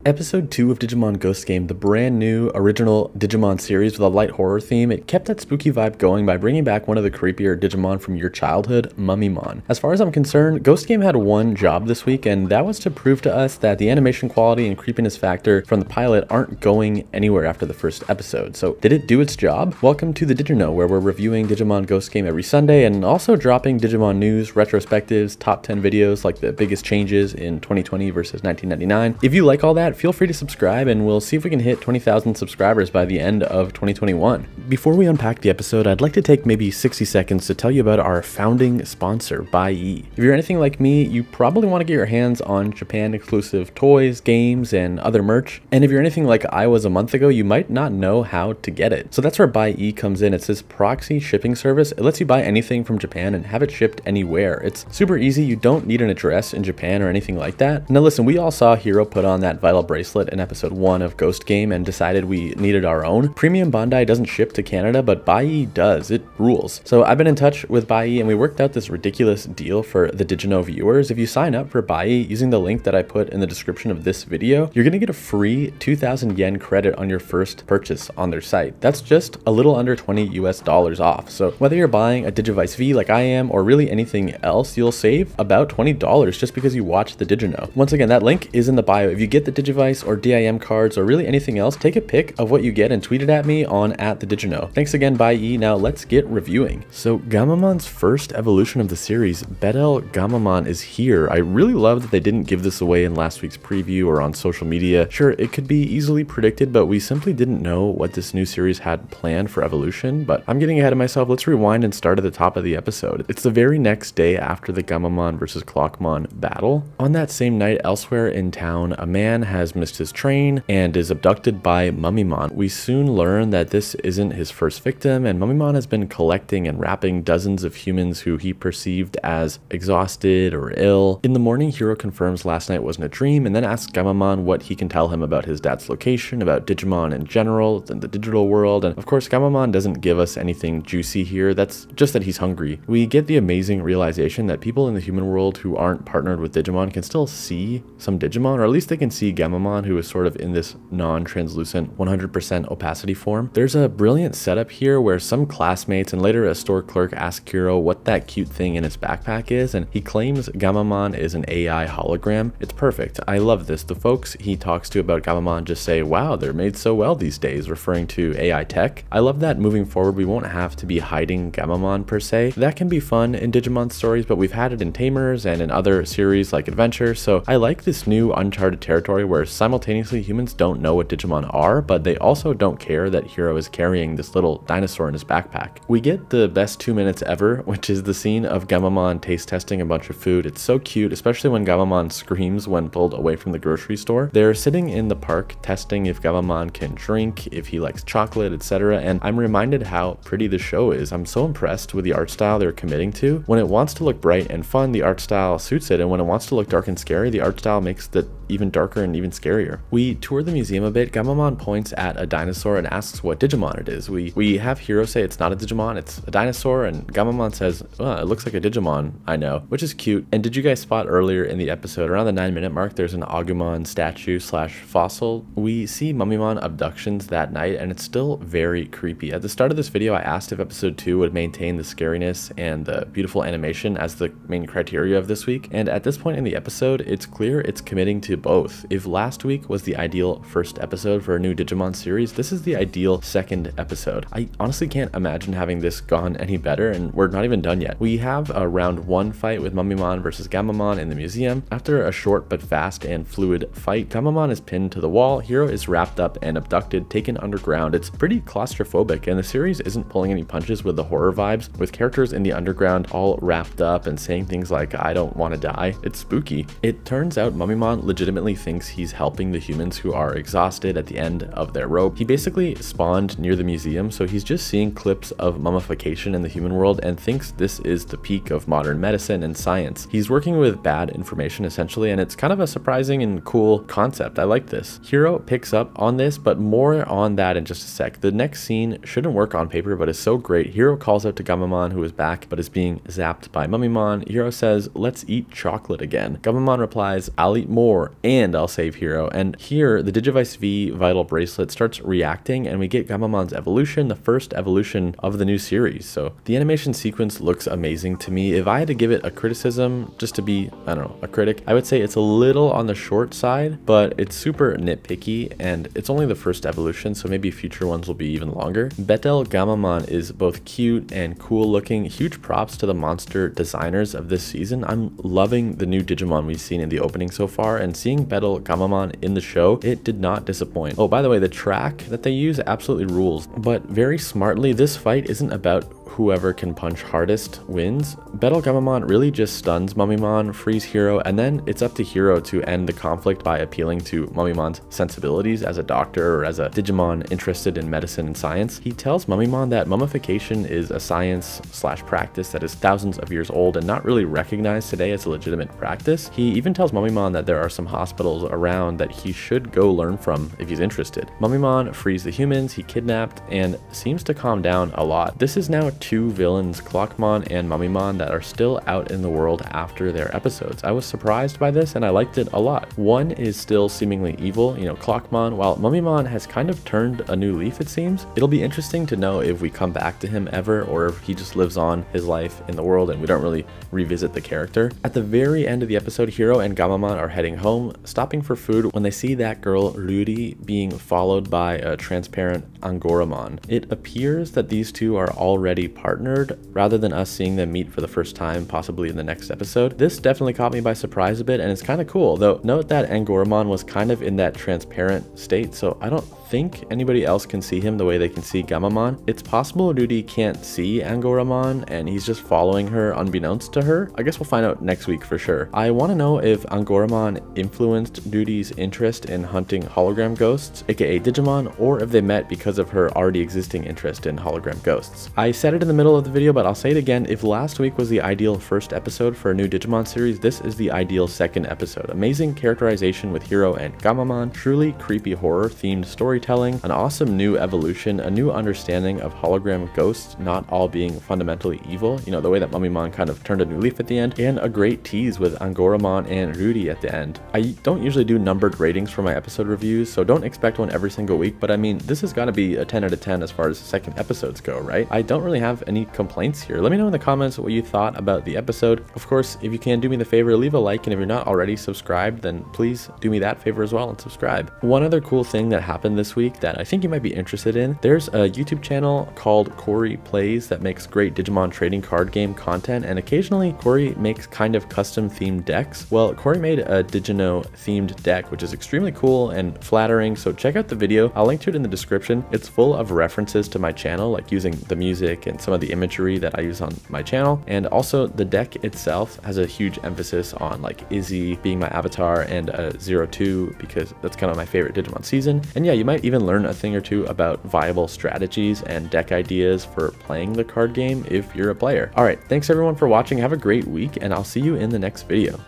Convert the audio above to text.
Episode 2 of Digimon Ghost Game, the brand new original Digimon series with a light horror theme, it kept that spooky vibe going by bringing back one of the creepier Digimon from your childhood, Mummymon. As far as I'm concerned, Ghost Game had one job this week, and that was to prove to us that the animation quality and creepiness factor from the pilot aren't going anywhere after the first episode. So did it do its job? Welcome to the Digino, where we're reviewing Digimon Ghost Game every Sunday and also dropping Digimon news, retrospectives, top 10 videos like the biggest changes in 2020 versus 1999. If you like all that, feel free to subscribe and we'll see if we can hit 20,000 subscribers by the end of 2021. Before we unpack the episode, I'd like to take maybe 60 seconds to tell you about our founding sponsor, BuyE. If you're anything like me, you probably want to get your hands on Japan exclusive toys, games, and other merch. And if you're anything like I was a month ago, you might not know how to get it. So that's where BuyE comes in. It's this proxy shipping service. It lets you buy anything from Japan and have it shipped anywhere. It's super easy. You don't need an address in Japan or anything like that. Now listen, we all saw Hiro put on that Vital Bracelet in episode 1 of Ghost Game and decided we needed our own. Premium Bandai doesn't ship to Canada, but BuyE does. It rules. So I've been in touch with BuyE and we worked out this ridiculous deal for the Digino viewers. If you sign up for BuyE using the link that I put in the description of this video, you're gonna get a free 2,000 yen credit on your first purchase on their site. That's just a little under $20 US off. So whether you're buying a Digivice V like I am or really anything else, you'll save about $20 just because you watch the Digino. Once again, that link is in the bio. If you get the Digivice or DIM cards or really anything else, take a pic of what you get and tweet it at me on @thedigino. Thanks again, BuyE. Now let's get reviewing. So Gammamon's first evolution of the series, BetelGammamon, is here. I really love that they didn't give this away in last week's preview or on social media. Sure, it could be easily predicted, but we simply didn't know what this new series had planned for evolution. But I'm getting ahead of myself. Let's rewind and start at the top of the episode. It's the very next day after the Gamamon versus Clockmon battle. On that same night, elsewhere in town, a man has missed his train and is abducted by Mummymon. We soon learn that this isn't his first victim, and Mummymon has been collecting and wrapping dozens of humans who he perceived as exhausted or ill. In the morning, Hiro confirms last night wasn't a dream and then asks Gamamon what he can tell him about his dad's location, about Digimon in general, and the digital world. And of course, Gamamon doesn't give us anything juicy here. That's just that he's hungry. We get the amazing realization that people in the human world who aren't partnered with Digimon can still see some Digimon, or at least they can see Gamamon, who is sort of in this non-translucent 100% opacity form. There's a brilliant setup here where some classmates and later a store clerk ask Hiro what that cute thing in his backpack is, and he claims Gamamon is an AI hologram. It's perfect. I love this. The folks he talks to about Gamamon just say, wow, they're made so well these days, referring to AI tech. I love that moving forward we won't have to be hiding Gamamon per se. That can be fun in Digimon stories, but we've had it in Tamers and in other series like Adventure, so I like this new uncharted territory where simultaneously humans don't know what Digimon are, but they also don't care that Hiro is carrying this little dinosaur in his backpack. We get the best 2 minutes ever, which is the scene of Gamamon taste testing a bunch of food. It's so cute, especially when Gamamon screams when pulled away from the grocery store. They're sitting in the park testing if Gamamon can drink, if he likes chocolate, etc. And I'm reminded how pretty the show is. I'm so impressed with the art style they're committing to. When it wants to look bright and fun, the art style suits it, and when it wants to look dark and scary, the art style makes it even darker and even scarier. We tour the museum a bit. Gamamon points at a dinosaur and asks what Digimon it is. We have Hiro say it's not a Digimon, it's a dinosaur, and Gamamon says, oh, it looks like a Digimon, I know, which is cute. And did you guys spot earlier in the episode, around the 9-minute mark, there's an Agumon statue slash fossil? We see Mummymon abductions that night, and it's still very creepy. At the start of this video, I asked if episode 2 would maintain the scariness and the beautiful animation as the main criteria of this week, and at this point in the episode, it's clear it's committing to both. If last week was the ideal first episode for a new Digimon series, this is the ideal second episode. I honestly can't imagine having this gone any better, and we're not even done yet. We have a round 1 fight with Mummymon versus Gamamon in the museum. After a short but fast and fluid fight, Gamamon is pinned to the wall, Hiro is wrapped up and abducted, taken underground. It's pretty claustrophobic, and the series isn't pulling any punches with the horror vibes, with characters in the underground all wrapped up and saying things like, I don't want to die. It's spooky. It turns out Mummymon legitimately thinks he's helping the humans who are exhausted at the end of their rope. He basically spawned near the museum, so he's just seeing clips of mummification in the human world and thinks this is the peak of modern medicine and science. He's working with bad information essentially, and it's kind of a surprising and cool concept. I like this. Hiro picks up on this, but more on that in just a sec. The next scene shouldn't work on paper, but is so great. Hiro calls out to Gammamon, who is back but is being zapped by Mummymon. Hiro says, let's eat chocolate again. Gammamon replies, I'll eat more and I'll save Hiro. And here, the Digivice V Vital Bracelet starts reacting, and we get Gammamon's evolution, the first evolution of the new series. So the animation sequence looks amazing to me. If I had to give it a criticism, just to be, I don't know, a critic, I would say it's a little on the short side, but it's super nitpicky, and it's only the first evolution, so maybe future ones will be even longer. BetelGammamon is both cute and cool looking. Huge props to the monster designers of this season. I'm loving the new Digimon we've seen in the opening so far, and seeing BetelGammamon in the show, it did not disappoint. Oh, by the way, the track that they use absolutely rules, but very smartly, this fight isn't about whoever can punch hardest wins. BetelGammamon really just stuns Mummymon, frees Hiro, and then it's up to Hiro to end the conflict by appealing to Mummimon's sensibilities as a doctor or as a Digimon interested in medicine and science. He tells Mummymon that mummification is a science/practice that is thousands of years old and not really recognized today as a legitimate practice. He even tells Mummymon that there are some hospitals around that he should go learn from if he's interested. Mummymon frees the humans he kidnapped and seems to calm down a lot. This is now two villains, Clockmon and Mummymon, that are still out in the world after their episodes. I was surprised by this and I liked it a lot. One is still seemingly evil, you know, Clockmon, while Mummymon has kind of turned a new leaf, it seems. It'll be interesting to know if we come back to him ever, or if he just lives on his life in the world and we don't really revisit the character. At the very end of the episode, Hiro and Gammamon are heading home, stopping for food when they see that girl Rudy being followed by a transparent Angoramon. It appears that these two are already partnered, rather than us seeing them meet for the first time, possibly in the next episode. This definitely caught me by surprise a bit, and it's kind of cool, though note that Angoramon was kind of in that transparent state, so I don't think anybody else can see him the way they can see Gammamon. It's possible Rudy can't see Angoramon and he's just following her unbeknownst to her. I guess we'll find out next week for sure. I want to know if Angoramon influenced Rudy's interest in hunting hologram ghosts, aka Digimon, or if they met because of her already existing interest in hologram ghosts. I said it in the middle of the video, but I'll say it again. If last week was the ideal first episode for a new Digimon series, this is the ideal second episode. Amazing characterization with Hiro and Gammamon, truly creepy horror themed storytelling, an awesome new evolution, a new understanding of hologram ghosts not all being fundamentally evil, you know, the way that Mummymon kind of turned a new leaf at the end, and a great tease with Angoramon and Rudy at the end. I don't usually do numbered ratings for my episode reviews, so don't expect one every single week, but I mean, this has got to be a 10 out of 10 as far as second episodes go, right? I don't really have any complaints here. Let me know in the comments what you thought about the episode. Of course, if you can do me the favor, leave a like, and if you're not already subscribed, then please do me that favor as well and subscribe. One other cool thing that happened this week that I think you might be interested in, there's a YouTube channel called Corey Plays that makes great Digimon trading card game content, and occasionally Corey makes kind of custom themed decks. Well, Corey made a Digino themed deck, which is extremely cool and flattering, so check out the video. I'll link to it in the description. It's full of references to my channel, like using the music and some of the imagery that I use on my channel, and also the deck itself has a huge emphasis on like Izzy being my avatar and 02 because that's kind of my favorite Digimon season. And yeah, you might even learn a thing or two about viable strategies and deck ideas for playing the card game if you're a player. All right, thanks everyone for watching. Have a great week, and I'll see you in the next video.